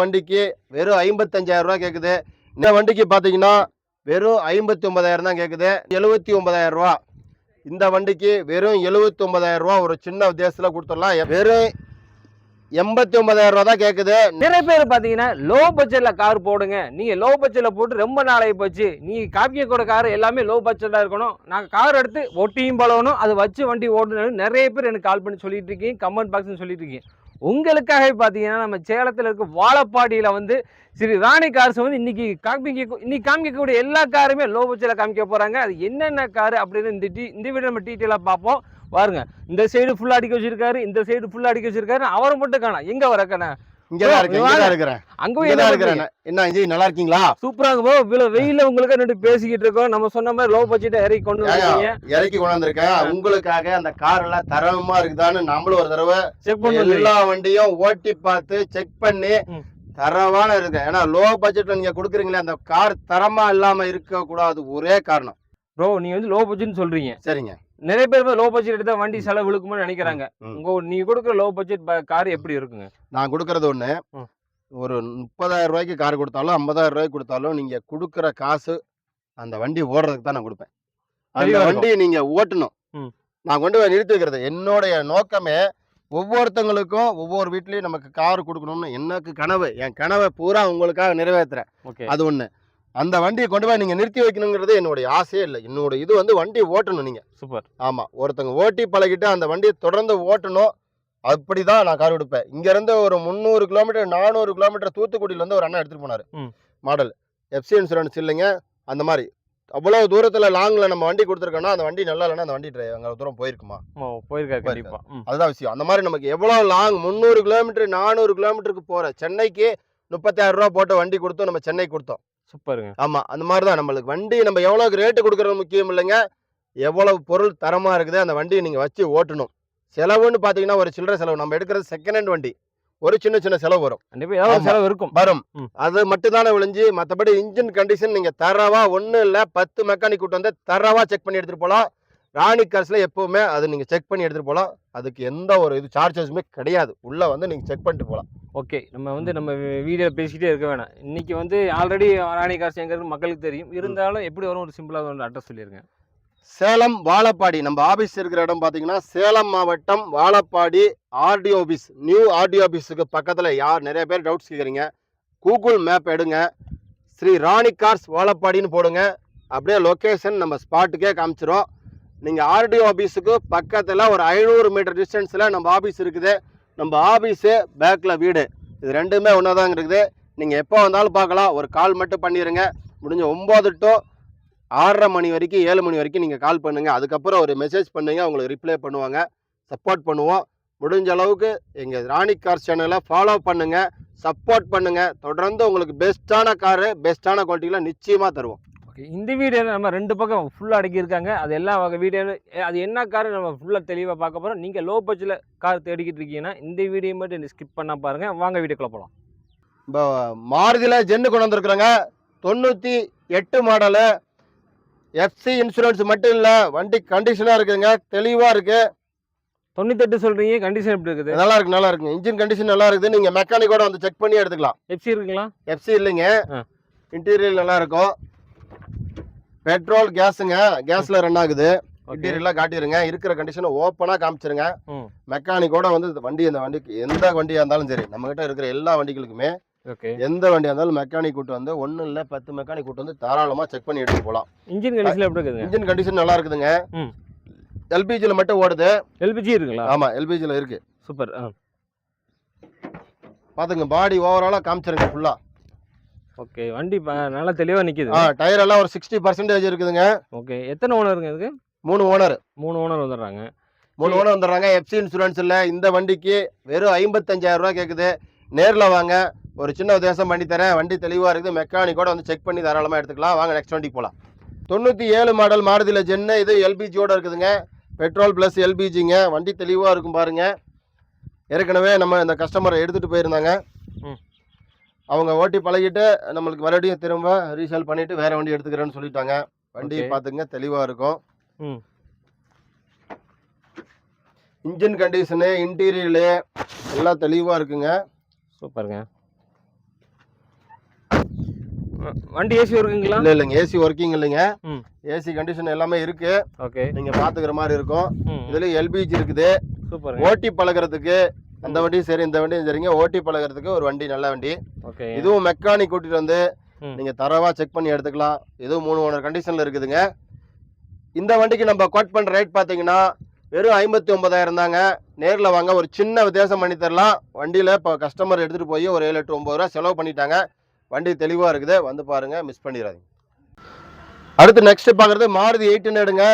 வண்டிக்கு வெறும் 55,000 ரூபா கேட்குது. இந்த வண்டிக்கு பார்த்தீங்கன்னா வெறும் 59,000 தான் கேட்குது. 79,000 ரூபா. இந்த வண்டிக்கு வெறும் 79,000 ரூபா ஒரு சின்ன வித்தியாசத்தில் கொடுத்துடலாம். வெறும் 89,000 ரூபா தான் கேட்குது. நிறைய பேர் பார்த்தீங்கன்னா லோ பட்ஜெட்ல கார் போடுங்க, நீங்க லோ பட்ஜெட்ல போட்டு ரொம்ப நாளாகி போச்சு, நீ காப்பிய கூட கார் எல்லாமே லோ பட்ஜெட்டாக இருக்கணும், நான் கார் எடுத்து ஒட்டியும் பழகணும், அது வச்சு வண்டி ஓடணும். நிறைய பேர் எனக்கு கால் பண்ணி சொல்லிட்டு இருக்கீங்க, கமெண்ட் பாக்ஸ்னு சொல்லிட்டு இருக்கீங்க. உங்களுக்காக பார்த்தீங்கன்னா நம்ம சேலத்தில் இருக்க வாழப்பாடியில் வந்து ஸ்ரீ ராணி கார்ஸ் வந்து இன்னைக்கு காமிக்கக்கூடிய எல்லா காருமே லோ பட்ஜெட்ல காமிக்க போறாங்க. அது என்னென்ன காரு அப்படின்னு இந்த வீடியோ நம்ம டீட்டெயிலாக பார்ப்போம். பாருங்க, இந்த சைடு ஃபுல்லா அடிக்க வச்சிருக்காரு, இந்த சைடு ஃபுல்லா அடிக்க வச்சிருக்காரு. அவரை மட்டும் காணோம். எங்க வரக்கண்ணா? இங்கதான் இருக்கிறேன். என்ன இஞ்சி நல்லா இருக்கீங்களா? சூப்பராங்க ப்ரோ. இவ்வளவு வெயில உங்களுக்கு ரெண்டு பேசிக்கிட்டு இருக்கோம். நம்ம சொன்ன மாதிரி லோ பட்ஜெட் இறக்கி கொண்டு வந்திருக்கேன். உங்களுக்காக அந்த கார் எல்லாம் தரமா இருக்குதான்னு நம்மளும் ஒரு தடவை செக் பண்ணி எல்லா வண்டியும் ஓட்டி பார்த்து செக் பண்ணி தரவான இருக்கு. ஏன்னா லோ பட்ஜெட்ல நீங்க கொடுக்குறீங்களே அந்த கார் தரமா இல்லாம இருக்க கூடாது. ஒரே காரணம் ப்ரோ, நீங்க வந்து லோ பட்ஜெட்னு சொல்றீங்க. சரிங்க. நிறைய பேர் லோ பட்ஜெட் எடுத்தா வண்டி செலவு இழுக்கும்னு நினைக்கிறாங்க. நீங்க கொடுக்குற லோ பட்ஜெட் கார் எப்படி இருக்குங்க? நான் கொடுக்கறது ஒண்ணு, ஒரு 30,000 ரூபாய்க்கு கார் கொடுத்தாலும் 50,000 ரூபாய்க்கு கொடுத்தாலும் நீங்க கொடுக்குற காசு அந்த வண்டி ஓடுறதுக்கு தான் நான் கொடுப்பேன். அந்த வண்டியை நீங்க ஓட்டணும். நான் கொண்டு போய் நிறுத்தி வைக்கிறது என்னுடைய நோக்கமே. ஒவ்வொருத்தங்களுக்கும் ஒவ்வொரு வீட்லயும் நமக்கு கார் கொடுக்கணும்னு எனக்கு கனவு. என் கனவை பூரா உங்களுக்காக நிறைவேற்றுறேன். அது ஒண்ணு. அந்த வண்டியை கொண்டு போய் நீங்க நிறுத்தி வைக்கணுங்கிறது என்னுடைய ஆசையே இல்லை. என்னோட இது வந்து வண்டியை ஓட்டணும். நீங்க சூப்பர். ஆமா, ஒருத்தங்க ஓட்டி பழகிட்டு அந்த வண்டியை தொடர்ந்து ஓட்டணும். அப்படிதான் நான் கார் கொடுப்பேன். இங்க இருந்து ஒரு 300 கிலோமீட்டர் 400 கிலோமீட்டர் தூத்துக்குடியில இருந்து ஒரு அண்ணா எடுத்துட்டு போனாரு. மாடல் எஃப்சி இன்சூரன்ஸ் இல்லைங்க. அந்த மாதிரி அவ்வளவு தூரத்துல லாங்ல நம்ம வண்டி கொடுத்துருக்கோம்னா அந்த வண்டி நல்லா இல்லைன்னா அந்த வண்டி அங்க தூரம் போயிருக்குமா? போயிருக்கா. அதுதான் விஷயம். அந்த மாதிரி நமக்கு எவ்வளவு லாங் 300 கிலோமீட்டர் 400 கிலோமீட்டருக்கு போற சென்னைக்கு 30,000 ரூபா போட்டு வண்டி கொடுத்தோம். நம்ம சென்னை கொடுத்தோம். சூப்பருங்க. ஆமா, அந்த மாதிரி தான் நம்மளுக்கு வண்டி நம்ம எவ்வளவு ரேட்டு கொடுக்கறது முக்கியம் இல்லைங்க. எவ்வளவு பொருள் தரமா இருக்குது அந்த வண்டியை நீங்க வச்சு ஓட்டணும். செலவுன்னு பாத்தீங்கன்னா ஒரு சில்லறை செலவு. நம்ம எடுக்கிறது செகண்ட் ஹேண்ட் வண்டி. ஒரு சின்ன செலவு வரும். செலவு இருக்கும் வரும். அது மட்டும் தானே விளைஞ்சு. மற்றபடி இன்ஜின் கண்டிஷன் நீங்க தரவா ஒன்றும் இல்லை. 10 மெக்கானிக் கூட்டு வந்து தரவா செக் பண்ணி எடுத்துட்டு போகலாம். ராணி கார்ஸ்ல எப்பவுமே அது நீங்க செக் பண்ணி எடுத்துட்டு போகலாம். அதுக்கு எந்த ஒரு இது சார்ஜஸுமே கிடையாது. உள்ள வந்து நீங்க செக் பண்ணிட்டு போகலாம். ஓகே, நம்ம வீடியோ பேசிக்கிட்டே இருக்க வேணாம். இன்னைக்கு வந்து ஆல்ரெடி ராணி கார்ஸ் எங்க இருக்கு மக்களுக்கு தெரியும். இருந்தாலும் எப்படி வரும் ஒரு சிம்பிளா ஒரு அட்ரஸ் சொல்லிருங்க. சேலம் வாழப்பாடி நம்ம ஆபீஸ் இருக்கிற இடம் பாத்தீங்கன்னா சேலம் மாவட்டம் Vazhapadi RTO office. New RTO ஆபீஸுக்கு பக்கத்துல நிறைய பேர் டவுட்ஸ் கேட்குறீங்க. கூகுள் மேப் எடுங்க, ஸ்ரீ ராணி கார்ஸ் வாழப்பாடின்னு போடுங்க. அப்படியே லொக்கேஷன் நம்ம ஸ்பாட்டுக்கே காமிச்சிரும். நீங்கள் ஆர்டிஓ ஆஃபீஸுக்கு பக்கத்தில் ஒரு 500 மீட்டர் டிஸ்டன்ஸில் நம்ம ஆஃபீஸ் இருக்குது. நம்ம ஆஃபீஸு பேக்கில் வீடு, இது ரெண்டுமே ஒன்றா தான் இருக்குது. நீங்கள் எப்போ வந்தாலும் பார்க்கலாம். ஒரு கால் மட்டும் பண்ணிடுங்க. முடிஞ்ச 9 to 6:30 மணி வரைக்கும் 7 மணி வரைக்கும் நீங்கள் கால் பண்ணுங்கள். அதுக்கப்புறம் ஒரு மெசேஜ் பண்ணுங்கள், உங்களுக்கு ரிப்ளை பண்ணுவாங்க. சப்போர்ட் பண்ணுவோம். முடிஞ்ச அளவுக்கு எங்கள் ராணி கார்ஸ் சேனலை ஃபாலோ பண்ணுங்கள், சப்போர்ட் பண்ணுங்கள். தொடர்ந்து உங்களுக்கு பெஸ்ட்டான காரு பெஸ்ட்டான குவாலிட்டியில் நிச்சயமாக தருவோம். ஓகே, இந்த வீடியோவில் நம்ம 2 பக்கம் ஃபுல்லாக அடக்கியிருக்காங்க. அது எல்லா வகை வீடியோவில் அது என்ன கார் நம்ம ஃபுல்லாக தெளிவாக பார்க்க போகிறோம். நீங்கள் லோ பட்ஜெட்டில் கார் தேடிக்கிட்டு இருக்கீங்கன்னா இந்த வீடியோ மட்டும் ஸ்கிப் பண்ண பாருங்கள். வாங்க வீடியோக்குள்ள போகலாம். இப்போ மாருதியில் ஜென்னு கொண்டு வந்துருக்குறாங்க. 98 மாடலு. எஃப்சி இன்சூரன்ஸ் மட்டும் இல்லை, வண்டி கண்டிஷனாக இருக்குதுங்க, தெளிவாக இருக்குது. 98 சொல்கிறீங்க, கண்டிஷன் எப்படி இருக்குது? நல்லா இருக்குங்க. இன்ஜின் கண்டிஷன் நல்லா இருக்குது. நீங்கள் மெக்கானிக்கோட வந்து செக் பண்ணி எடுத்துக்கலாம். எஃப்சி இருக்குங்களா? எஃப்சி இல்லைங்க, இன்டீரியர் நல்லா இருக்கும். பெட்ரோல் கேஸுங்க, கேஸ்ல ரன் ஆகுது. இன்டீரியர்லாம் காட்டிடுங்க. இருக்கிற கண்டிஷனை ஓப்பனாக காமிச்சிருங்க. மெக்கானிக்கோட வந்து இந்த வண்டிக்கு எந்த வண்டியாக இருந்தாலும் சரி, நம்ம கிட்ட இருக்கிற எல்லா வண்டிகளுக்குமே எந்த வண்டியாக இருந்தாலும் மெக்கானிக் கூட்டு வந்து 1 இல்லை 10 மெக்கானிக் கூட்டு வந்து தாராளமாக செக் பண்ணி எடுத்து போகலாம். இன்ஜின் கண்டிஷன் எப்படி இருக்குது? இன்ஜின் கண்டிஷன் நல்லா இருக்குதுங்க. எல்பிஜியில் மட்டும் ஓடுது. எல்பிஜி இருக்குங்களா? ஆமாம், எல்பிஜியில் இருக்கு. சூப்பர். பார்த்துங்க, பாடி ஓவராலாக காமிச்சிருங்க ஃபுல்லாக. ஓகே, வண்டி நல்லா தெளிவாக நிற்கிது. டயர் எல்லாம் ஒரு 60% இருக்குதுங்க. ஓகே, எத்தனை ஓனருங்க இதுக்கு? 3 ஓனர். 3 ஓனர் வந்துடுறாங்க. 3 ஓனர் வந்துடுறாங்க. எஃப்சி இன்சூரன்ஸ் இல்லை. இந்த வண்டிக்கு வெறும் 55,000 ரூபா கேட்குது. நேரில் வாங்க, ஒரு சின்ன உதேசம் பண்ணி தரேன். வண்டி தெளிவாக இருக்குது. மெக்கானிக்கோட வந்து செக் பண்ணி தாராளமாக எடுத்துக்கலாம். வாங்க நெக்ஸ்ட் வண்டிக்கு போகலாம். 97 மாடல் மாருதியில் ஜென்னு. இது எல்பிஜியோட இருக்குதுங்க. பெட்ரோல் ப்ளஸ் எல்பிஜிங்க. வண்டி தெளிவாக இருக்கும் பாருங்க. ஏற்கனவே நம்ம இந்த கஸ்டமரை எடுத்துகிட்டு போயிருந்தாங்க. அவங்க ஓட்டி பழகிட்டு நம்மளுக்கு மறுபடியும் திரும்ப ரீசேல் பண்ணிட்டு வேற வண்டி எடுத்துக்கிறேன்னு சொல்லிட்டாங்க. வண்டி பார்த்துங்க, தெளிவாக இருக்கும். இன்ஜின் கண்டிஷனு இன்டீரியரு எல்லாம் தெளிவாக இருக்குங்க. சூப்பருங்க. வண்டி ஏசி இருக்குங்களா? இல்லைங்க, ஏசி ஒர்க்கிங் இல்லைங்க. ம். ஏசி கண்டிஷன் எல்லாமே இருக்கு. ஓகே. நீங்க பாத்துக்கிற மாதிரி இருக்கும். ம். இதுல எல்பிஜி இருக்குது. சூப்பர். ஓட்டி பழகிறதுக்கு அந்த வண்டியும் சரி இந்த வண்டியும் சரிங்க. ஓட்டி பழகிறதுக்கு ஒரு வண்டி நல்ல வண்டி. ஓகே. இதுவும் மெக்கானிக் கூட்டிட்டு வந்து ம். நீங்க தரவா செக் பண்ணி எடுத்துக்கலாம். இதுவும் 3 ஓனர் கண்டிஷன்ல இருக்குதுங்க. இந்த வண்டிக்கு நம்ம கோட் பண்ற ரேட் பாத்தீங்கன்னா வெறும் 59,000 தாங்க. நேர்ல வாங்க, ஒரு சின்ன வித்தியாசம் பண்ணி தரலாம். வண்டியில இப்போ கஸ்டமர் எடுத்துட்டு போய் ஒரு 7, 8, 9 ரூபா செலவு பண்ணிட்டாங்க. வண்டி தெளிவா இருக்குது, வந்து பாருங்க, மிஸ் பண்ணிடாதீங்க. அடுத்து நெக்ஸ்ட் பாக்குறது மாருதி 800ங்க.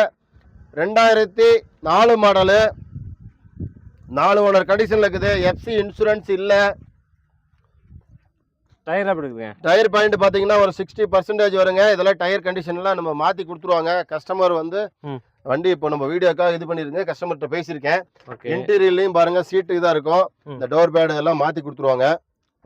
2004 மாடலு, 4 ஓனர் கண்டிஷன்ல இருக்குது. எஃப்சி இன்சூரன்ஸ் இல்ல. டயர் எப்படி இருக்குங்க? டயர் பாயிண்ட் பாத்தீங்கன்னா ஒரு 60% வருங்க. இதெல்லாம் டயர் கண்டிஷன்லாம் நம்ம மாத்தி கொடுத்துருவாங்க. கஸ்டமர் வந்து வண்டி இப்போ நம்ம வீடியோக்காக இது பண்ணிருங்க, கஸ்டமர்கிட்ட பேசியிருக்கேன். இன்டீரியர்லயும் பாருங்க சீட்டு இதா இருக்கும். இந்த டோர் பேட் எல்லாம் மாத்தி கொடுத்துருவாங்க.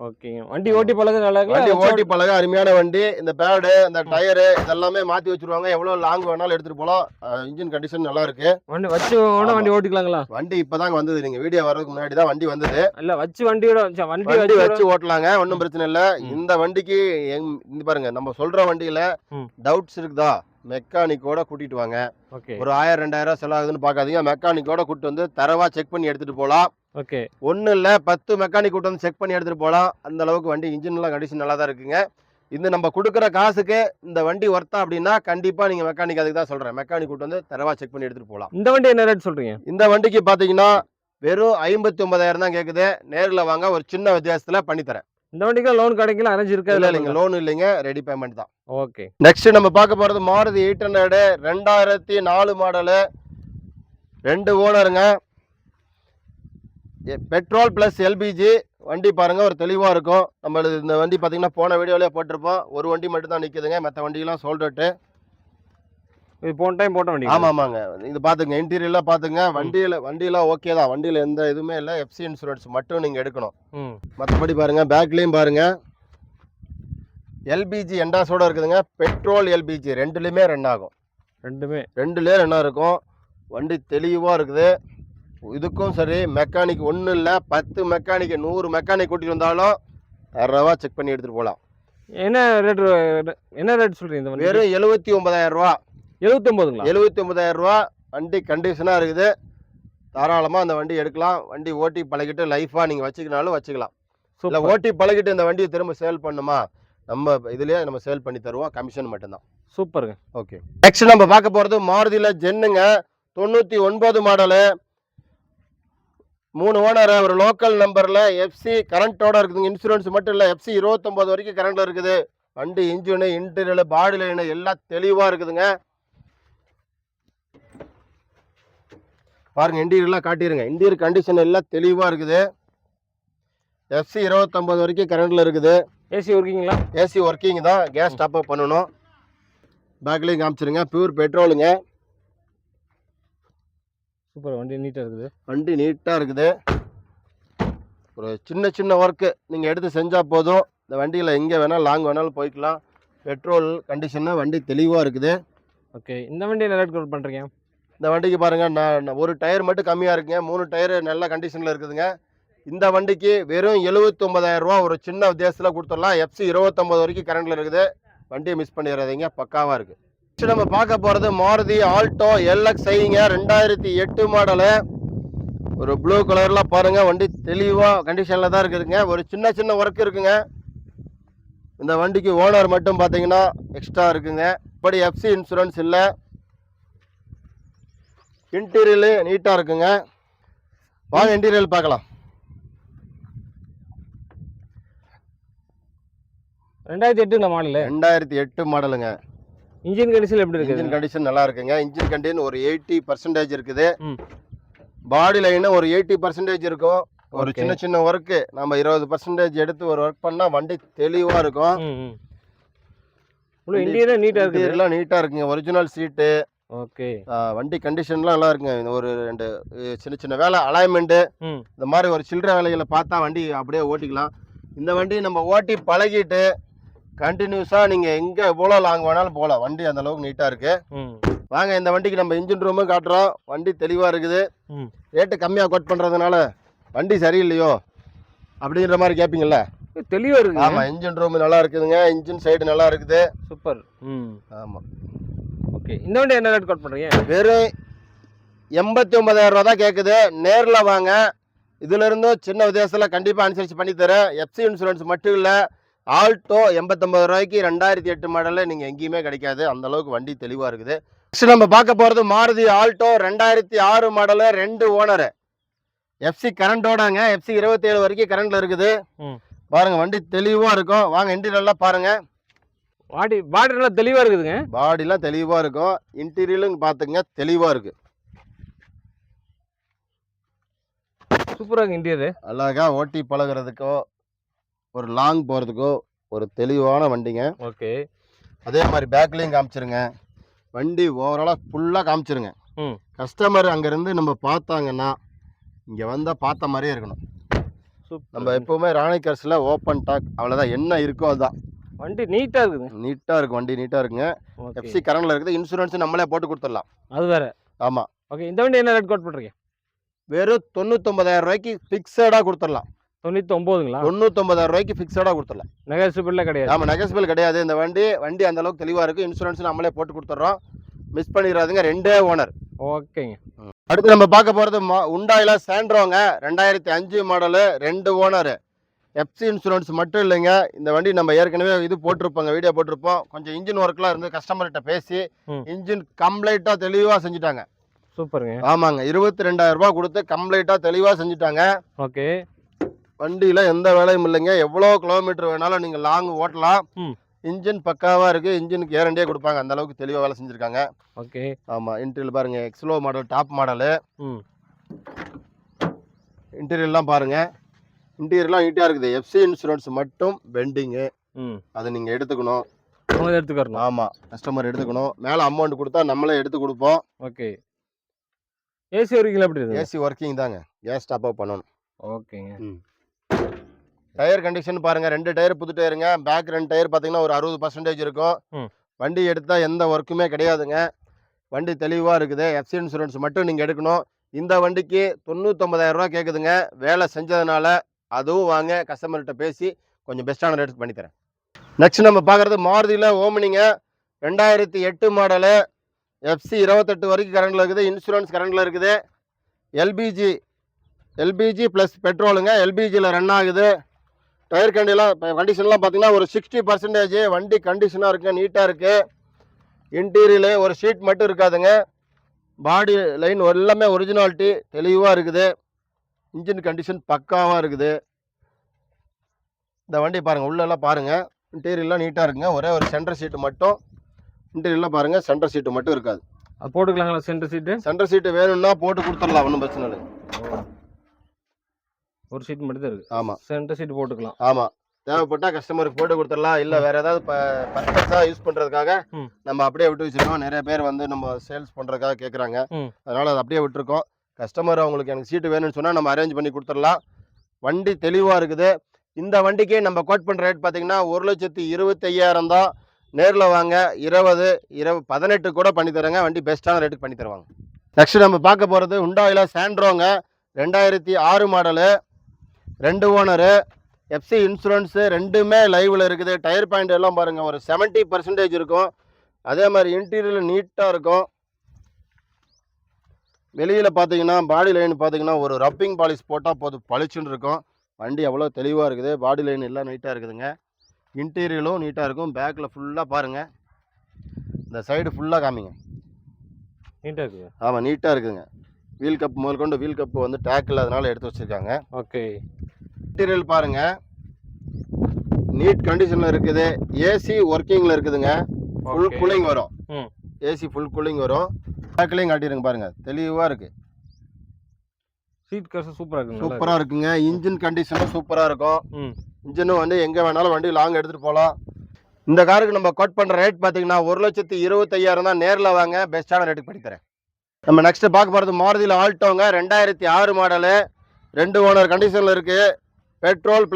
ஓகேங்க. வண்டி ஓட்டி பழக நல்லா இருக்கு. வண்டி ஓட்டி பழக அருமையான வண்டி. இந்த பேடு, இந்த டயரு இதெல்லாமே மாத்தி வச்சிருவாங்க. எவ்வளவு லாங் வேணாலும் எடுத்துட்டு போலாம். இன்ஜின் கண்டிஷன் நல்லா இருக்கு. வண்டி வச்சு வண்டி ஓட்டிக்கலாங்களா? வண்டி இப்பதாங்க வந்தது. நீங்க வீடியோ வர்றதுக்கு முன்னாடி தான் வண்டி வந்தது. இல்ல வச்சு வண்டியோட வண்டி வச்சு ஓட்டலாங்க, ஒன்றும் பிரச்சனை இல்லை. இந்த வண்டிக்கு இந்த பாருங்க, நம்ம சொல்ற வண்டியில டவுட்ஸ் இருக்குதா, மெக்கானிக்கோட கூட்டிட்டு வாங்க. ஒரு 1000 2000 செலவாகுதுன்னு பார்க்காதீங்க. மெக்கானிக்கோட கூட்டு வந்து தரவா செக் பண்ணி எடுத்துட்டு போகலாம். ஓகே. ஒன்றும் இல்லை, 10 மெக்கானிக் கூட்டு வந்து செக் பண்ணி எடுத்துட்டு போகலாம். அந்த அளவுக்கு வண்டி இன்ஜின்லாம் கண்டிஷன் நல்லா தான் இருக்குங்க. இந்த நம்ம கொடுக்குற காசுக்கு இந்த வண்டி ஒர்த்தா அப்படின்னா கண்டிப்பா நீங்க மெக்கானிக், அதுக்கு தான் சொல்றேன், மெக்கானிக் கூட்டு வந்து தரவா செக் பண்ணி எடுத்துட்டு போகலாம். இந்த வண்டி என்ன ரேட் சொல்றீங்க? இந்த வண்டிக்கு பாத்தீங்கன்னா வெறும் 59,000 தான் கேக்குது. நேர்ல வாங்க, ஒரு சின்ன வித்தியாசத்துல பண்ணி தரேன். இந்த வண்டிக்கு லோன் கிடைக்கல, அரேஞ்ச் இருக்கா? இல்லைங்க, லோன் இல்லைங்க, ரெடி பேமெண்ட் தான். ஓகே. நெக்ஸ்ட் நம்ம பார்க்க போறது மாருதி 800 2004 மாடலு, 2 ஓனருங்க. பெட்ரோல் பிளஸ் எல்பிஜி வண்டி பாருங்க, ஒரு தெளிவா இருக்கும். நம்ம இந்த வண்டி பாத்தீங்கன்னா போன வீடியோலயே போட்டிருப்போம். ஒரு வண்டி மட்டும் தான் நிக்குதுங்க, மற்ற வண்டியெல்லாம் சோல்ட் அவுட். இது போன டைம் போட்ட வண்டி. ஆமாங்க, இது பாத்துங்க, இன்டீரியர்லாம் பாத்துங்க. வண்டியெல்லாம் ஓகே தான். வண்டியில எந்த இதுவுமே இல்லை. எஃப்சி இன்சூரன்ஸ் மட்டும் நீங்க எடுக்கணும். மற்றபடி பாருங்க, பேக்லயும் பாருங்க எல்பிஜி எண்டாஸோட இருக்குதுங்க. பெட்ரோல் எல்பிஜி ரெண்டுலயுமே ரன் ஆகும். ரெண்டுலயே ரன் இருக்கும். வண்டி தெளிவா இருக்குது. இதுக்கும் சரி, மெக்கானிக் ஒன்றும் இல்லை, 10 மெக்கானிக் 100 மெக்கானிக் கூட்டிட்டு வந்தாலும் தரவா செக் பண்ணி எடுத்துட்டு போகலாம். என்ன ரேட் சொல்றீங்க? இந்த வண்டி வெறும் 79,000 ரூபா. 79ங்களா? 79,000 ரூபா. வண்டி கண்டிஷனா இருக்குது. தாராளமா அந்த வண்டி எடுக்கலாம். வண்டி ஓட்டி பழகிட்டு லைஃபா நீங்க வச்சுக்கினாலும் வச்சுக்கலாம். இல்ல ஓட்டி பழகிட்டு இந்த வண்டியை திரும்ப சேல் பண்ணுமா, நம்ம இதுலயே நம்ம சேல் பண்ணி தருவோம், கமிஷன் மட்டும்தான். சூப்பருங்க. ஓகே. நெக்ஸ்ட் நம்ம பார்க்க போறது மாருதியில ஜென்னுங்க. 99 மாடலு, 3 ஓனர், ஒரு லோக்கல் நம்பர்ல, எஃப்சி கரண்டோட இருக்குதுங்க. இன்சூரன்ஸ் மட்டும் இல்ல, எஃப்சி 29 வரைக்கும் கரண்ட்ல இருக்குது. வண்டி இன்ஜின், இன்டீரியர், பாடி லைன் எல்லாம் தெளிவா இருக்குதுங்க. பாருங்க, இன்டீரியர்லாம் காட்டிடுங்க. இன்டீரியர் கண்டிஷன் எல்லாம் தெளிவா இருக்குது. எஃப்சி 29 வரைக்கும் கரண்ட்ல இருக்குது. ஏசி ஒர்க்கிங்களா? ஏசி ஒர்க்கிங் தான். கேஸ் டாப் அப் பண்ணணும். பேக்லையும் காமிச்சிருங்க. பியூர் பெட்ரோலுங்க. சூப்பர். வண்டி நீட்டா இருக்குது. வண்டி நீட்டா இருக்குது. ஒரு சின்ன ஒர்க்கு நீங்க எடுத்து செஞ்சா போதும். இந்த வண்டியில எங்க வேணாலும் லாங் வேணாலும் போய்க்கலாம். பெட்ரோல் கண்டிஷன் வண்டி தெளிவா இருக்குது. ஓகே. இந்த வண்டி என்ன ரேட் கோட் பண்றீங்க? இந்த வண்டிக்கு பாருங்க, நான் ஒரு டயர் மட்டும் கம்மியா இருக்குங்க. 3 டயர் நல்ல கண்டிஷன்ல இருக்குதுங்க. இந்த வண்டிக்கு வெறும் 79,000 ரூபா. ஒரு சின்ன வித்தியாசத்துல கொடுத்துடலாம். எஃப்சி 29 வரைக்கும் கரண்ட்ல இருக்குது. வண்டியை மிஸ் பண்ணிடாதீங்க, பக்காவா இருக்கு. நெக்ஸ்ட் நம்ம பார்க்க போறது மாருதி ஆல்டோ LXIங்க. 2008 மாடலு, ஒரு ப்ளூ கலர்ல பாருங்க. வண்டி தெளிவா கண்டிஷன்ல தான் இருக்குதுங்க. ஒரு சின்ன ஒர்க் இருக்குங்க. இந்த வண்டிக்கு ஓனர் மட்டும் பாத்தீங்கன்னா எக்ஸ்ட்ரா இருக்குங்க. இப்படி எஃப்சி இன்சூரன்ஸ் இல்ல. இன்டீரியர் நீட்டா இருக்குங்க. வாங்க இன்டீரியர் பார்க்கலாம். 2008 மாடல். 2008 மாடலுங்க. இன்ஜின் கண்டிஷன் எப்படி இருக்கு? இன்ஜின் கண்டிஷன் நல்லா இருக்குங்க. இன்ஜின் கண்டிஷன் ஒரு 80% இருக்குது. பாடி லைன் ஒரு 80% இருக்கும். ஒரு சின்ன ஒர்க் நம்ம 20% எடுத்து ஒரு ஒர்க் பண்ணா வண்டி தெளிவா இருக்கும். இன்டீரியர் நீட்டா இருக்கு. இன்டீரியர்லாம் நீட்டா இருக்குங்க. ஒரிஜினல் சீட்டு. ஓகே. வண்டி கண்டிஷன்லாம் நல்லா இருக்குங்க. ஒரு 2 சின்ன வேலை, அலைன்மெண்ட், இந்த மாதிரி ஒரு சில்லறை வேலைகளை பார்த்தா வண்டி அப்படியே ஓட்டிக்கலாம். இந்த வண்டி நம்ம ஓட்டி பழகிட்டு கண்டினியூஸா நீங்க எங்க எவ்வளோ லாங் வேணாலும் போகலாம். வண்டி அந்த அளவுக்கு நீட்டா இருக்கு. வாங்க இந்த வண்டிக்கு நம்ம இன்ஜின் ரூமும் காட்டுறோம். வண்டி தெளிவா இருக்குது. ரேட்டு கம்மியா கோட் பண்றதுனால வண்டி சரியில்லையோ அப்படின்ற மாதிரி கேட்பீங்கல்ல, தெளிவா இருக்கு. ஆமா, இன்ஜின் ரூம் நல்லா இருக்குதுங்க, இன்ஜின் சைடு நல்லா இருக்குது. சூப்பர். ஆமா. ஓகே. இந்த வண்டி என்ன ரேட் கோட் பண்றீங்க? வெறும் 89,000 ரூபா தான் கேக்குது. நேர்ல வாங்க. இதுல இருந்தும் சின்ன வித்தியாசத்துல கண்டிப்பா அனுசரிச்சு பண்ணி தரேன். எஃப்சி இன்சூரன்ஸ் மட்டும் இல்ல, ஆல்டோ 89 ரூபாய்க்கு 2008 மாடல்ல நீங்க எங்கேயுமே கிடைக்காது. அந்த அளவுக்கு வண்டி தெளிவா இருக்குது. நெக்ஸ்ட் நம்ம பார்க்க போறது Maruti Alto 2006 model, 2 owner. FC கரண்டோடங்க. எஃப்சி 27 வரைக்கும் கரண்ட்ல இருக்குது. பாருங்க வண்டி தெளிவா இருக்கும். வாங்க இன்டீரியர்லாம் பாருங்க. பாடி நல்லா தெளிவா இருக்குதுங்க. பாடிலாம் தெளிவா இருக்கும். இன்டீரியரும் பாத்துங்க தெளிவா இருக்கு. சூப்பரா இருக்கு இன்டீரியர். அழகா ஓட்டி பழகுறதுக்கோ ஒரு லாங் போறதுக்கோ ஒரு தெளிவான வண்டிங்க. ஓகே. அதே மாதிரி பேக்லையும் காமிச்சிருங்க. வண்டி ஓவராலா ஃபுல்லா காமிச்சிருங்க. கஸ்டமர் அங்க இருந்து நம்ம பார்த்தாங்கன்னா இங்க வந்தா பார்த்த மாதிரியே இருக்கணும். நம்ம எப்பவுமே ராணி கார்ஸ்ல ஓப்பன் டாக் அவ்வளவுதான், என்ன இருக்கோ அதுதான். வண்டி நீட்டா இருக்குது. நீட்டா இருக்கு, வண்டி நீட்டா இருக்குங்க. எஃப்சி கரண்ட்ல இருக்குது. இன்சூரன்ஸ் நம்மளே போட்டு கொடுத்துடலாம். அது வேற. ஆமா. ஓகே. இந்த வண்டி என்ன ரேட் கோட் பண்றீங்க? வெறும் 99,000 ரூபாய்க்கு பிக்ஸடா கொடுத்துடலாம். 99ங்களா? 99,000 ரூபாய்க்கு பிக்ஸடா கொடுத்துடலாம். நெகோசியபிள்ல கிடையாது. ஆமா, நெகோசியபிள் கிடையாது. இந்த வண்டி அந்த அளவுக்கு தெளிவா இருக்கு. இன்சூரன்ஸ் நம்மளே போட்டு கொடுத்துறோம். மிஸ் பண்ணிடாதீங்க. 2 ஓனர். ஓகேங்க. அடுத்து நம்ம பார்க்க போறது உண்டாயில சாண்ட்ரோங்க, 2005 மாடலு, 2 ஓனர். எஃப்சி இன்சூரன்ஸ் மட்டும் இல்லைங்க. இந்த வண்டி நம்ம ஏற்கனவே இது போட்டிருப்போங்க, வீடியோ போட்டிருப்போம். கொஞ்சம் இன்ஜின் ஒர்க்லாம் இருந்து கஸ்டமர்கிட்ட பேசி இன்ஜின் கம்ப்ளீட்டா தெளிவா செஞ்சுட்டாங்க. சூப்பருங்க. ஆமாங்க, 22,000 ரூபாய் கொடுத்து கம்ப்ளீட்டா தெளிவா செஞ்சுட்டாங்க. ஓகே. வண்டியில எந்த வேலையும் இல்லைங்க. எவ்வளவு கிலோமீட்டர் வேணாலும் நீங்க லாங் ஓட்டலாம். இன்ஜின் பக்காவா இருக்கு. இன்ஜினுக்கு கேரண்டியே கொடுப்பாங்க. அந்த அளவுக்கு தெளிவா வேலை செஞ்சிருக்காங்க. ஓகே. ஆமா, இன்டீரியர் பாருங்க. எக்ஸ்லோ மாடல், டாப் மாடலு. இன்டீரியர்லாம் பாருங்க. இன்டீரியர்லாம் நீட்டா இருக்குது. எஃப்சி இன்சூரன்ஸ் மட்டும் பெண்டிங்கு. அதை நீங்க எடுத்துக்கணும். எடுத்துக்கணும். ஆமா, கஸ்டமர் எடுத்துக்கணும். மேல அமௌண்ட் கொடுத்தா நம்மளே எடுத்து கொடுப்போம். ஓகே. ஏசி ஒர்க்கிங் எப்படி இருக்கு? ஏசி ஒர்க்கிங் தாங்க. கேஸ் டாப் அப் பண்ணணும். ஓகேங்க. டயர் கண்டிஷன் பாருங்க. 2 டயர் புது டயருங்க. பேக் 2 டயர் பாத்தீங்கன்னா ஒரு 60% இருக்கும். வண்டி எடுத்தா எந்த ஒர்க்குமே கிடையாதுங்க. வண்டி தெளிவா இருக்குது. எஃப்சி இன்சூரன்ஸ் மட்டும் நீங்க எடுக்கணும். இந்த வண்டிக்கு 99,000 ரூபாய் கேக்குதுங்க. வேலை செஞ்சதுனால அதுவும் வாங்க, கஸ்டமர்கிட்ட பேசி கொஞ்சம் பெஸ்ட்டான ரேட் பண்ணி தரேன். நெக்ஸ்ட் நம்ம பார்க்குறது மாருதியில் ஓமினிங்க, 2008 மாடலு, எஃப்சி 28 வரைக்கும் கரண்டில் இருக்குது. இன்சூரன்ஸ் கரண்டில் இருக்குது. எல்பிஜி ப்ளஸ் பெட்ரோலுங்க. எல்பிஜியில் ரன் ஆகுது. டயர் கண்டிஷன்லாம் பார்த்தீங்கன்னா ஒரு 60%. வண்டி கண்டிஷனாக இருக்குங்க, நீட்டாக இருக்குது. இன்டீரியரு ஒரு ஷீட் மட்டும் இருக்காதுங்க. பாடி லைன் எல்லாமே ஒரிஜினாலிட்டி தெளிவாக இருக்குது. இன்ஜின் கண்டிஷன் பக்காவாக இருக்குது. இந்த வண்டி பாருங்கள், உள்ளெல்லாம் பாருங்கள். இன்டீரியர்லாம் நீட்டாக இருக்குங்க. ஒரே ஒரு சென்டர் சீட்டு மட்டும், இன்டீரியர்லாம் பாருங்கள், சென்டர் சீட்டு மட்டும் இருக்காது. அது போட்டுக்கலாங்களா? சென்டர் சீட்டு வேணும்னா போட்டு கொடுத்துடலாம், ஒன்றும் பிரச்சனை இல்லை. ஒரு சீட் மட்டும் தான் இருக்குது. ஆமாம், சென்டர் சீட்டு போட்டுக்கலாம். ஆமாம், தேவைப்பட்டா கஸ்டமருக்கு போட்டு கொடுத்துடலாம். இல்லை வேறு ஏதாவது பர்பஸாக யூஸ் பண்ணுறதுக்காக நம்ம அப்படியே விட்டு வச்சுருக்கோம். நிறைய பேர் வந்து நம்ம சேல்ஸ் பண்ணுறதுக்காக கேட்குறாங்க. அதனால் அதை அப்படியே விட்டுருக்கோம். கஸ்டமர் அவங்களுக்கு எனக்கு சீட்டு வேணும்னு சொன்னால் நம்ம அரேஞ்ச் பண்ணி கொடுத்துடலாம். வண்டி தெளிவாக இருக்குது. இந்த வண்டிக்கு நம்ம கோட் பண்ணுற ரேட் பார்த்தீங்கன்னா 1,25,000 தான். நேரில் வாங்க, 18 கூட பண்ணி தரேங்க. வண்டி பெஸ்ட்டான ரேட்டுக்கு பண்ணி தருவாங்க. நெக்ஸ்ட் நம்ம பார்க்க போகிறது உண்டாயில சாண்ட்ரோங்க, 2006 மாடலு, 2 ஓனரு, எஃப்சி இன்சூரன்ஸு ரெண்டுமே லைவில் இருக்குது. டயர் பாயிண்ட் எல்லாம் பாருங்கள், ஒரு 70% இருக்கும். அதே மாதிரி இன்டீரியர் நீட்டாக இருக்கும். வெளியில் பார்த்தீங்கன்னா பாடி லைன் பார்த்தீங்கன்னா ஒரு ரப்பிங் பாலிஷ் போட்டால் போதும், பளிச்சுன்னு இருக்கும். வண்டி அவ்வளோ தெளிவாக இருக்குது. பாடி லைன் எல்லாம் நீட்டாக இருக்குதுங்க. இன்டீரியரும் நீட்டாக இருக்கும். பேக்கில் ஃபுல்லாக பாருங்கள், இந்த சைடு ஃபுல்லாக காமிங்க, நீட்டாக இருக்குது. ஆமாம், நீட்டாக இருக்குதுங்க. வீல் கப் முதல் கொண்டு, வீல் கப்பு வந்து டேக் இல்லாதனால எடுத்து வச்சுருக்காங்க. ஓகே. இன்டீரியர் பாருங்கள், நீட் கண்டிஷனில் இருக்குது. ஏசி ஒர்க்கிங்கில் இருக்குதுங்க. ஃபுல் கூலிங் வரும். ஏசி ஃபுல் கூலிங் வரும். பேக்லையும் காட்டிடுங்க பாருங்கள், தெளிவாக இருக்குது. சீட் கவர் சூப்பராக இருக்குங்க. இன்ஜின் கண்டிஷனும் சூப்பராக இருக்கும். இன்ஜினும் வந்து எங்கே வேணாலும் வண்டி லாங் எடுத்துகிட்டு போகலாம். இந்த காருக்கு நம்ம கோட் பண்ணுற ரேட் பார்த்தீங்கன்னா 1,25,000 தான். நேரில் வாங்க, பெஸ்ட்டான ரேட்டுக்கு பண்ணி தரேன். நம்ம நெக்ஸ்ட் பார்க்க போகிறது மாருதியில் ஆல்டோங்க, 2006 மாடலு, 2 ஓனர் கண்டிஷனில் இருக்குது. Petrol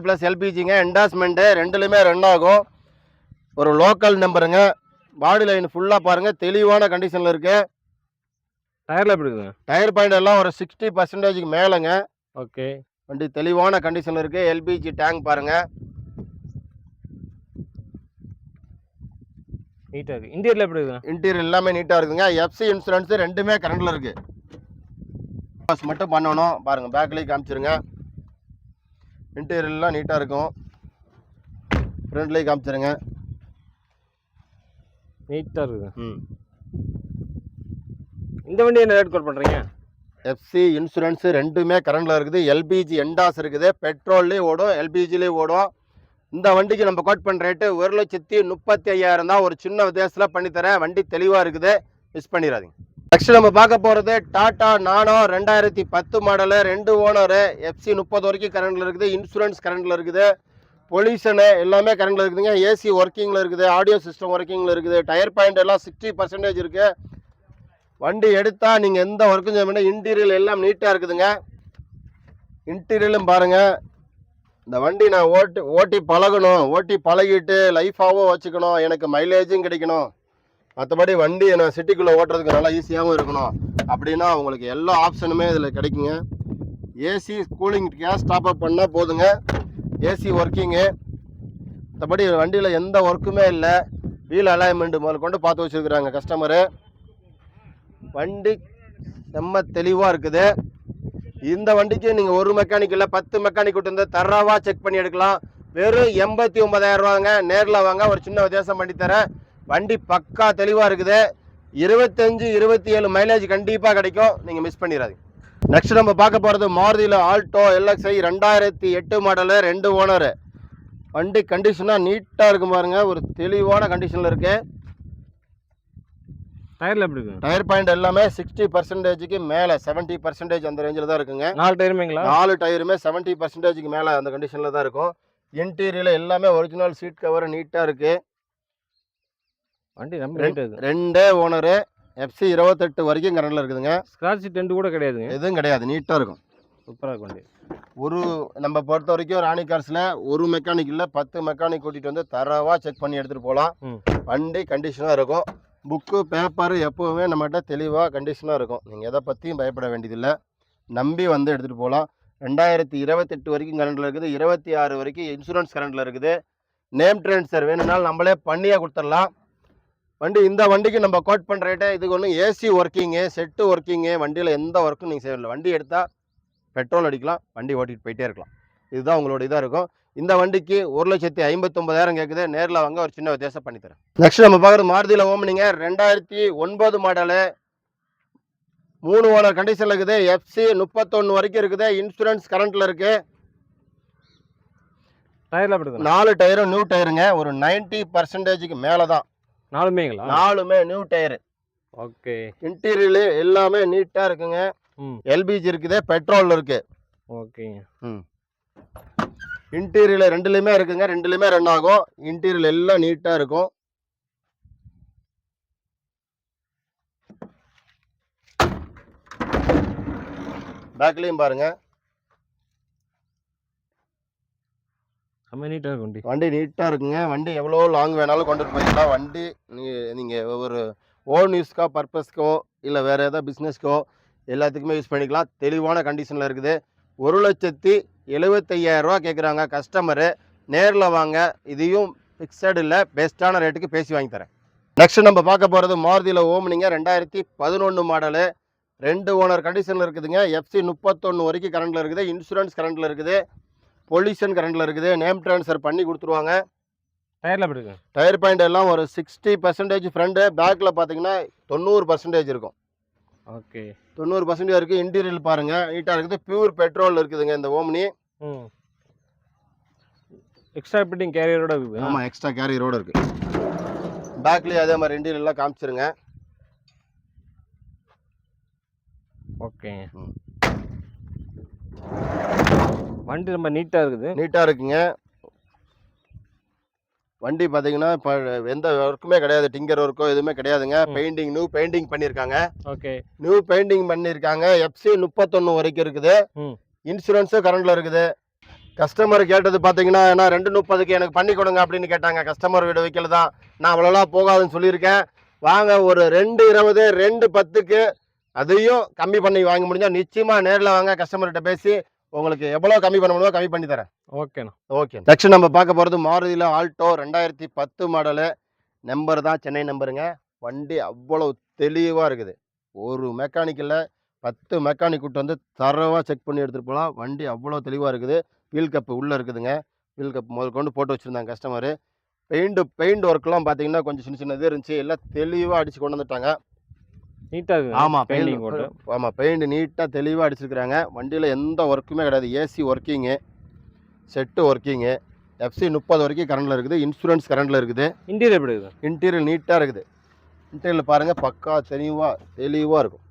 plus எல்பிஜிங்க. என்டாஸ்மெண்ட்டு ரெண்டுலேயுமே ரன் ஆகும். ஒரு லோக்கல் நம்பருங்க. பாடி லைன் ஃபுல்லாக பாருங்கள், தெளிவான கண்டிஷனில் இருக்குது. டயரில் எப்படி இருக்குங்க? டயர் பாயிண்ட் எல்லாம் ஒரு 60%க்கு மேலேங்க. ஓகே. வண்டி தெளிவான கண்டிஷனில் இருக்குது. எல்பிஜி டேங்க் பாருங்கள், நீட்டாக இருக்குது. இன்டீரியர் எப்படி இருக்குங்க? இன்டீரியர் எல்லாமே நீட்டாக இருக்குங்க. எஃப்சி இன்சூரன்ஸ் ரெண்டுமே கரண்டில் இருக்குது. பாஸ் மட்டும் பண்ணணும் பாருங்கள், பேக்லேயே காமிச்சிருங்க. இன்டீரியர்லாம் நீட்டாக இருக்கும். ஃப்ரண்ட்லேயே காமிச்சிருங்க, நீட்டாக இருக்குது. இந்த வண்டி என்ன ரேட் கோட் பண்ணுறீங்க? எஃப்சி இன்சூரன்ஸ் ரெண்டுமே கரண்டில் இருக்குது. எல்பிஜி என்டாஸ் இருக்குது, பெட்ரோல்லேயும் ஓடும், எல்பிஜிலேயும் ஓடும். இந்த வண்டிக்கு நம்ம கோட் பண்ணுற ரேட்டு 1,35,000 தான். ஒரு சின்ன வித்தியாசத்தில் பண்ணித்தரேன். வண்டி தெளிவாக இருக்குது, மிஸ் பண்ணிடாதீங்க. நெக்ஸ்ட் நம்ம பார்க்க போகிறது டாடா நானோ 2010 மாடலு, 2 ஓனரு, எஃப்சி 30 வரைக்கும் கரண்டில் இருக்குது, இன்சூரன்ஸ் கரண்டில் இருக்குது, பொல்யூஷனு எல்லாமே கரண்டில் இருக்குதுங்க. ஏசி ஒர்க்கிங்கில் இருக்குது, ஆடியோ சிஸ்டம் ஒர்க்கிங்கில் இருக்குது, டயர் பாயிண்ட் எல்லாம் 60% இருக்குது. வண்டி எடுத்தால் நீங்கள் எந்த ஒர்க்கும் செய்ய வேண்டாம். இன்டீரியல் எல்லாம் நீட்டாக இருக்குதுங்க. இன்டீரியலும் பாருங்கள். இந்த வண்டி நான் ஓட்டி பழகணும், ஓட்டி பழகிட்டு லைஃபாகவும் வச்சுக்கணும், எனக்கு மைலேஜும் கிடைக்கணும், மற்றபடி வண்டி நான் சிட்டிக்குள்ளே ஓட்டுறதுக்கு நல்லா ஈஸியாகவும் இருக்கணும் அப்படின்னா உங்களுக்கு எல்லா ஆப்ஷனுமே இதில் கிடைக்குங்க. ஏசி கூலிங் கேஸ் டாப்அப் பண்ணால் போதுங்க. ஏசி ஒர்க்கிங்கு, மற்றபடி வண்டியில் எந்த ஒர்க்குமே இல்லை. வீல் அலைன்மெண்ட் முதல் கொண்டு பார்த்து வச்சுருக்குறாங்க கஸ்டமரு. வண்டி செம்ம தெளிவாக இருக்குது. இந்த வண்டிக்கு நீங்கள் ஒரு மெக்கானிக் இல்லை 10 மெக்கானிக் விட்டு வந்து தரவாக செக் பண்ணி எடுக்கலாம். வெறும் 89,000 ரூபாங்க. நேரில் வாங்க, ஒரு சின்ன வித்தியாசம் பண்ணித்தரேன். வண்டி பக்கா தெளிவாக இருக்குது. 25-27 மைலேஜ் கண்டிப்பாக கிடைக்கும், நீங்கள் மிஸ் பண்ணிடாதீங்க. நெக்ஸ்ட் நம்ம பார்க்க போகிறது மாருதியில் ஆல்டோ எல்எக்ஸ்ஐ 2008 மாடலு, 2 ஓனரு. வண்டி கண்டிஷனாக நீட்டாக இருக்கும் பாருங்க, ஒரு தெளிவான கண்டிஷனில் இருக்குது. டயரில் எப்படி இருக்குங்க? டயர் பாயிண்ட் எல்லாமே 60%க்கு மேலே, 70% அந்த ரேஞ்சில் தான் இருக்குங்க. 4 டயருமேங்களா? 4 டயருமே 70%க்கு மேலே அந்த கண்டிஷனில் தான் இருக்கும். இன்டீரியரில் எல்லாமே ஒரிஜினல் சீட் கவர் நீட்டாக இருக்குது. வண்டி ரொம்ப நீட்டாக இருக்குது. 2 ஓனரு, எஃப்சி 28 வரைக்கும் கரண்டில் இருக்குதுங்க. ஸ்க்ராட்ச் டென்ட் கூட கிடையாதுங்க? எதுவும் கிடையாது, நீட்டாக இருக்கும். சூப்பராக இருக்கும் வண்டி. ஒரு நம்ம பொறுத்த வரைக்கும் ராணி கார்ஸில் ஒரு மெக்கானிக் இல்லை 10 மெக்கானிக் கூட்டிகிட்டு வந்து தரவாக செக் பண்ணி எடுத்துகிட்டு போகலாம். வண்டி கண்டிஷனாக இருக்கும். புக்கு பேப்பர் எப்போவுமே நம்மகிட்ட தெளிவாக கண்டிஷனாக இருக்கும். நீங்கள் எதை பற்றியும் பயப்பட வேண்டியதில்லை, நம்பி வந்து எடுத்துகிட்டு போகலாம். 2028 வரைக்கும் கரண்டில் இருக்குது, 26 வரைக்கும் இன்சூரன்ஸ் கரண்டில் இருக்குது. நேம் ட்ரான்ஸ்ஃபர் வேணும்னாலும் நம்மளே பண்ணியே கொடுத்துடலாம். வண்டி இந்த வண்டிக்கு நம்ம கோட் பண்ணுற ரேட்டே, இதுக்கு ஒன்றும் ஏசி ஒர்க்கிங்கு, செட்டு ஒர்க்கிங்கு, வண்டியில் எந்த ஒர்க்கும் நீங்கள் செய்யலை. வண்டி எடுத்தால் பெட்ரோல் அடிக்கலாம், வண்டி ஓட்டிகிட்டு போயிட்டே இருக்கலாம். இதுதான் உங்களோட இதாக இருக்கும். இந்த வண்டிக்கு 1,59,000 கேட்குது. நேரில் வாங்க, ஒரு சின்ன வித்தியாசம் பண்ணித்தரேன். நெக்ஸ்ட் நம்ம பார்க்குறது மாருதியில் ஓம்னிங்க 2009 மாடலு, 3 ஓனர் கண்டிஷனில் இருக்குது. எஃப்சி 31 வரைக்கும் இருக்குது, இன்சூரன்ஸ் கரண்டில் இருக்குது. டயரில் எப்படி இருக்குது? 4 டயரும் நியூ டயருங்க, ஒரு 90%க்கு மேலே தான். 4மேங்களா? 4மே நியூ டயரு. ஓகே. இன்டீரியர் எல்லாமே நீட்டாக இருக்குங்க. எல்பிஜி இருக்குது, பெட்ரோல் இருக்குது. ஓகேங்க. இன்டீரியர் ரெண்டுலேயுமே இருக்குங்க, ரெண்டுலேயுமே ரன் ஆகும். இன்டீரியர் எல்லாம் நீட்டாக இருக்கும். பேக்லேயும் பாருங்கள், ரொம்ப நீட்டாக இருக்கும் வண்டி. வண்டி நீட்டாக இருக்குங்க. வண்டி எவ்வளோ லாங் வேணாலும் கொண்டுட்டு போயிடலாம். வண்டி நீங்கள் ஒரு ஓன் யூஸ்க்கோ பர்பஸ்க்கோ இல்லை வேறு ஏதாவது பிஸ்னஸ்க்கோ எல்லாத்துக்குமே யூஸ் பண்ணிக்கலாம். தெளிவான கண்டிஷனில் இருக்குது. 1,75,000 ரூபா கேட்குறாங்க கஸ்டமரு. நேரில் வாங்க, இதையும் ஃபிக்ஸட் இல்லை, பெஸ்ட்டான ரேட்டுக்கு பேசி வாங்கி தரேன். நெக்ஸ்ட் நம்ம பார்க்க போகிறது மாருதியில் ஓம்னிங்க 2011 மாடலு, 2 ஓனர் கண்டிஷனில் இருக்குதுங்க. எஃப்சி 31 வரைக்கும் கரண்டில் இருக்குது, இன்சூரன்ஸ் கரண்டில் இருக்குது, பொல்யூஷன் கரண்டில் இருக்குது. நேம் ட்ரான்ஸ்ஃபர் பண்ணி கொடுத்துருவாங்க. டயரில் எப்படி இருக்குது? டயர் பாயிண்ட் எல்லாம் ஒரு 60% ஃப்ரண்ட்டு, பேக்கில் பார்த்தீங்கன்னா 90% இருக்கும். ஓகே. 90% இருக்குது. இன்டீரியல் பாருங்கள், நீட்டாக இருக்குது. பியூர் பெட்ரோல் இருக்குதுங்க இந்த ஓம்னி. எக்ஸ்ட்ரா ஃபிட்டிங் கேரியரோட இருக்குது. ஆமாம், எக்ஸ்ட்ரா கேரியரோடு இருக்குது. பேக்லேயே அதே மாதிரி இன்டீரியர்லாம் காமிச்சிருங்க. ஓகே. வண்டி ரொம்ப நீட்டாக இருக்குது. நீட்டாக இருக்குங்க. வண்டி பார்த்தீங்கன்னா இப்போ எந்த ஒர்க்குமே கிடையாது, டிங்கர் ஒர்க்கோ எதுவுமே கிடையாதுங்க. பெயிண்டிங் நியூ பெயிண்டிங் பண்ணியிருக்காங்க. ஓகே. நியூ பெயிண்டிங் பண்ணியிருக்காங்க. எஃப்சி 31 வரைக்கும் இருக்குது, இன்சூரன்ஸும் கரண்டில் இருக்குது. கஸ்டமர் கேட்டது பார்த்தீங்கன்னா, ஏன்னா 2:30க்கு எனக்கு பண்ணி கொடுங்க அப்படின்னு கேட்டாங்க. கஸ்டமர் வீடு வைக்கல தான், நான் அவ்வளோலாம் போகாதுன்னு சொல்லியிருக்கேன். வாங்க, ஒரு 2:20 2:10க்கு அதையும் கம்மி பண்ணி வாங்க முடிஞ்சால் நிச்சயமாக நேரில் வாங்க, கஸ்டமர்கிட்ட பேசி உங்களுக்கு எவ்வளோ கம்மி பண்ண முடியுமோ கம்மி பண்ணி தரேன். ஓகேண்ணா. ஓகே. நெக்ஸ்ட் நம்ம பார்க்க போகிறது மாருதியில் ஆல்டோ 2010 மாடலு. நம்பர் தான் சென்னை நம்பருங்க. வண்டி அவ்வளோ தெளிவாக இருக்குது. ஒரு மெக்கானிக் இல்லை, 10 மெக்கானிக் கூட்டு வந்து தரவாக செக் பண்ணி எடுத்துகிட்டு போகலாம். வண்டி அவ்வளோ தெளிவாக இருக்குது. வீல் கப்பு உள்ளே இருக்குதுங்க. வீல் கப் முதல் கொண்டு போட்டு வச்சுருந்தாங்க கஸ்டமரு. பெயிண்ட் ஒர்க்லாம் பார்த்தீங்கன்னா கொஞ்சம் சின்ன சின்ன இது இருந்துச்சு. எல்லாம் தெளிவாக அடித்து கொண்டு வந்துட்டாங்க. நீட்டா இருக்கு. ஆமாம், பெயிண்டிங் போட்டு. ஆமாம், பெயிண்ட் நீட்டாக தெளிவாக அடிச்சிருக்கிறாங்க. வண்டியில் எந்த ஒர்க்குமே கிடையாது. AC working, set working, FC 30 வரைக்கும் கரண்டில் இருக்குது. இன்சூரன்ஸ் கரண்டில் இருக்குது. இன்டீரியர் எப்படி இருக்குது? இன்டீரியர் நீட்டாக இருக்குது. இன்டீரியரில் பாருங்கள், பக்கா தெளிவாக இருக்கும்.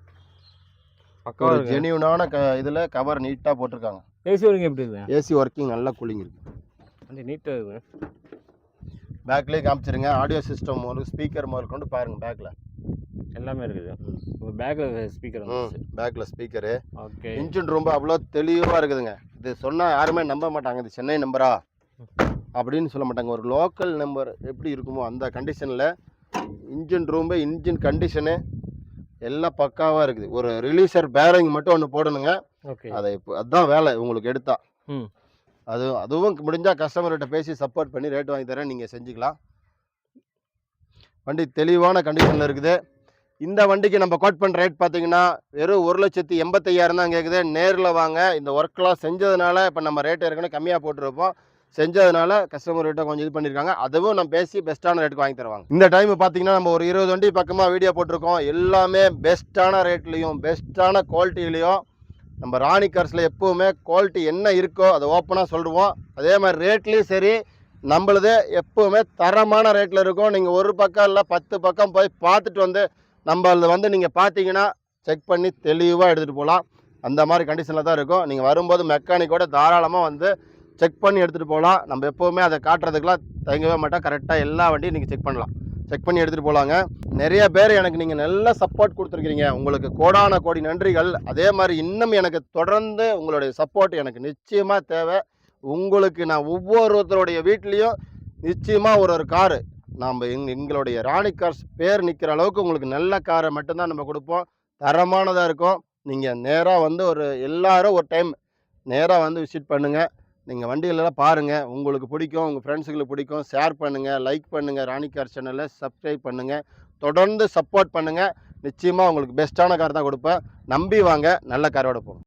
பக்காவா ஒரு இருக்கு. ஜெனியூனான இதில் கவர் நீட்டாக போட்டிருக்காங்க. ஏசி வரைக்கும் எப்படி இருக்கு? ஏசி ஒர்க்கிங் நல்லா கூலிங் இருக்குது. வண்டி நீட்டா இருக்கு. பேக்லேயே காமிச்சிருங்க. ஆடியோ சிஸ்டம் ஒரு ஸ்பீக்கர் முதல் கொண்டு பாருங்கள். பேக்கில் எல்லாமே இருக்குது. உங்க பேக்ல ஸ்பீக்கர் வந்துச்சு. பேக்கில் ஸ்பீக்கரு. ஓகே. இன்ஜின் ரொம்ப அவ்வளோ தெளிவாக இருக்குதுங்க. இது சொன்னால் யாருமே நம்ப மாட்டாங்க. இது சென்னை நம்பரா அப்படின்னு சொல்ல மாட்டாங்க. ஒரு லோக்கல் நம்பர் எப்படி இருக்குமோ அந்த கண்டிஷனில் இன்ஜின் ரூம்பு, இன்ஜின் கண்டிஷனு எல்லாம் பக்காவாக இருக்குது. ஒரு ரிலீசர் பேரிங் மட்டும் ஒன்று போடணுங்க. ஓகே. அதை இப்போ அதுதான் வேலை உங்களுக்கு எடுத்தா. ம். அதுவும் முடிஞ்சால் கஸ்டமர்கிட்ட பேசி சப்போர்ட் பண்ணி ரேட் வாங்கி தரேன், நீங்கள் செஞ்சுக்கலாம். வண்டி தெளிவான கண்டிஷனில் இருக்குது. இந்த வண்டிக்கு நம்ம கோட் பண்ணுற ரேட் பார்த்தீங்கன்னா வெறும் 1,85,000 தான் கேட்குது. நேரில் வாங்க. இந்த ஒர்க்லாம் செஞ்சதுனால இப்போ நம்ம ரேட் ஏற்கனவே கம்மியாக போட்டிருப்போம். செஞ்சதுனால கஸ்டமர் ரேட்டை கொஞ்சம் இது பண்ணியிருக்காங்க. அதுவும் நம்ம பேசி பெஸ்ட்டான ரேட்டுக்கு வாங்கி தருவாங்க. இந்த டைம் பார்த்தீங்கன்னா நம்ம ஒரு 20 வண்டி பக்கமாக வீடியோ போட்டிருக்கோம். எல்லாமே பெஸ்ட்டான ரேட்லேயும் பெஸ்ட்டான குவாலிட்டிலையும். நம்ம ராணி கார்ஸில் எப்போவுமே குவாலிட்டி என்ன இருக்கோ அதை ஓப்பனாக சொல்லுவோம். அதே மாதிரி ரேட்லேயும் சரி, நம்மளது எப்போவுமே தரமான ரேட்டில் இருக்கும். நீங்கள் ஒரு பக்கம் இல்லை 10 பக்கம் போய் பார்த்துட்டு வந்து நம்மளது வந்து நீங்கள் பார்த்தீங்கன்னா செக் பண்ணி தெளிவாக எடுத்துகிட்டு போகலாம். அந்த மாதிரி கண்டிஷனில் தான் இருக்கும். நீங்கள் வரும்போது மெக்கானிக்கோட தாராளமாக வந்து செக் பண்ணி எடுத்துகிட்டு போகலாம். நம்ம எப்போவுமே அதை காட்டுறதுக்கெலாம் தயங்கவே மாட்டோம். கரெக்டாக எல்லா வண்டியும் நீங்கள் செக் பண்ணலாம். செக் பண்ணி எடுத்துகிட்டு போகலாங்க. நிறைய பேர் எனக்கு நீங்கள் நல்ல சப்போர்ட் கொடுத்துருக்கீங்க. உங்களுக்கு கோடான கோடி நன்றிகள். அதே மாதிரி இன்னும் எனக்கு தொடர்ந்து உங்களுடைய சப்போர்ட் எனக்கு நிச்சயமாக தேவை. உங்களுக்கு நான் ஒவ்வொருத்தருடைய வீட்லேயும் நிச்சயமாக ஒரு காரு நம்ம எங்களுடைய ராணி கார்ஸ் பேர் நிற்கிற அளவுக்கு உங்களுக்கு நல்ல காரை மட்டும்தான் நம்ம கொடுப்போம். தரமானதாக இருக்கும். நீங்கள் நேராக வந்து எல்லாரும் ஒரு டைம் நேராக வந்து விசிட் பண்ணுங்கள். நீங்கள் வண்டிகளெல்லாம் பாருங்கள். உங்களுக்கு பிடிக்கும், உங்கள் ஃப்ரெண்ட்ஸுங்களுக்கு பிடிக்கும். ஷேர் பண்ணுங்கள், லைக் பண்ணுங்கள். ராணி கார் சேனலை சப்ஸ்கிரைப் பண்ணுங்கள். தொடர்ந்து சப்போர்ட் பண்ணுங்கள். நிச்சயமாக உங்களுக்கு பெஸ்ட்டான கார் தான் கொடுப்பேன். நம்பி வாங்க. நல்ல காரோட போகும்.